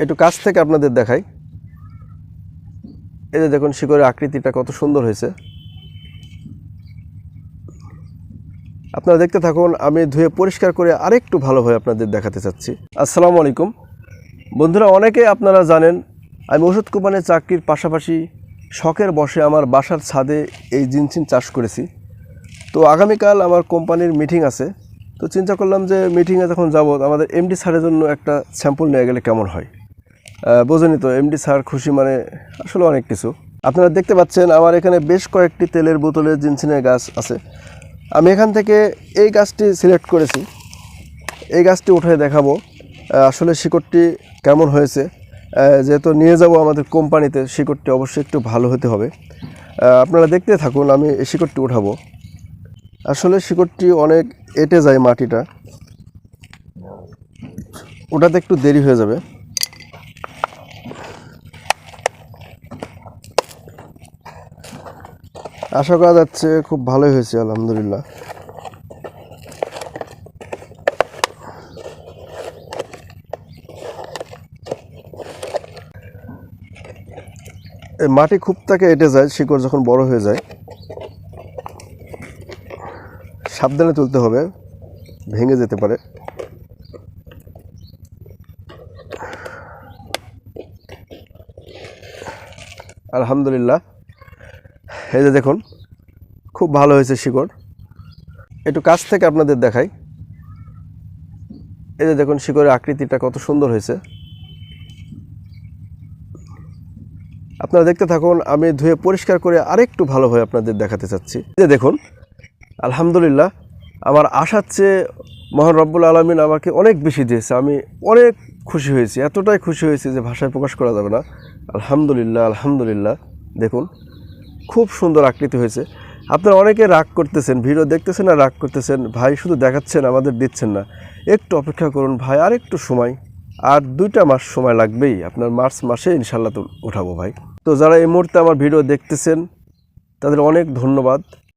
একটু কাছ থেকে আপনাদের দেখাই। এই যে দেখুন শিকড়ের আকৃতিটা কত সুন্দর হয়েছে। আপনারা দেখতে থাকুন, আমি ধুয়ে পরিষ্কার করে আরেকটু ভালোভাবে আপনাদের দেখাতে চাচ্ছি। আসসালামু আলাইকুম বন্ধুরা, অনেকে আপনারা জানেন আমি ওষুধ কোম্পানির চাকরির পাশাপাশি শখের বসে আমার বাসার ছাদে এই জিনসিন চাষ করেছি। তো আগামীকাল আমার কোম্পানির মিটিং আছে, তো চিন্তা করলাম যে মিটিংয়ে যখন যাব আমাদের এমডি স্যারের জন্য একটা স্যাম্পল নিয়ে গেলে কেমন হয়। বোঝেনি তো, এমডি স্যার খুশি মানে আসলে অনেক কিছু। আপনারা দেখতে পাচ্ছেন আমার এখানে বেশ কয়েকটি তেলের বোতলের জিনসিনের গাছ আছে। আমি এখান থেকে এই গাছটি সিলেক্ট করেছি, এই গাছটি উঠে দেখাবো আসলে শিকড়টি কেমন হয়েছে। যেহেতু নিয়ে যাব আমাদের কোম্পানিতে, শিকড়টি অবশ্যই একটু ভালো হতে হবে। আপনারা দেখতে থাকুন, আমি এই শিকড়টি উঠাবো। আসলে শিকড়টি অনেক এঁটে যায়, মাটিটা ওটাতে একটু দেরি হয়ে যাবে। আশা করা যাচ্ছে খুব ভালোই হয়েছে, আলহামদুলিল্লাহ। এই মাটি খুব তাকে এঁটে যায় শিকড় যখন বড় হয়ে যায়। সাবধানে তুলতে হবে, ভেঙে যেতে পারে। আলহামদুলিল্লাহ, এই যে দেখুন খুব ভালো হয়েছে শিকড়। একটু কাছ থেকে আপনাদের দেখাই। এই যে দেখুন শিকড়ের আকৃতিটা কত সুন্দর হয়েছে। আপনারা দেখতে থাকুন, আমি ধুয়ে পরিষ্কার করে আরেকটু ভালোভাবে আপনাদের দেখাতে চাচ্ছি। এই যে দেখুন আলহামদুলিল্লাহ, আমার আশার চেয়ে মহান রব্বুল আলামিন আমাকে অনেক বেশি দিয়েছে। আমি অনেক খুশি হয়েছি, এতটাই খুশি হয়েছি যে ভাষায় প্রকাশ করা যাবে না। আলহামদুলিল্লাহ আলহামদুলিল্লাহ, দেখুন খুব সুন্দর আকৃতি হয়েছে। আপনারা অনেকে রাগ করতেছেন, ভিডিও দেখতেছেন আর রাগ করতেছেন, ভাই শুধু দেখাচ্ছেন আমাদের দিচ্ছেন না। একটু অপেক্ষা করুন ভাই, আর একটু সময়, আর 2টা মাস সময় লাগবেই। আপনার মার্চ মাসে ইনশাল্লাহ তো উঠাবো ভাই। তো যারা এই মুহূর্তে আমার ভিডিও দেখতেছেন তাদের অনেক ধন্যবাদ।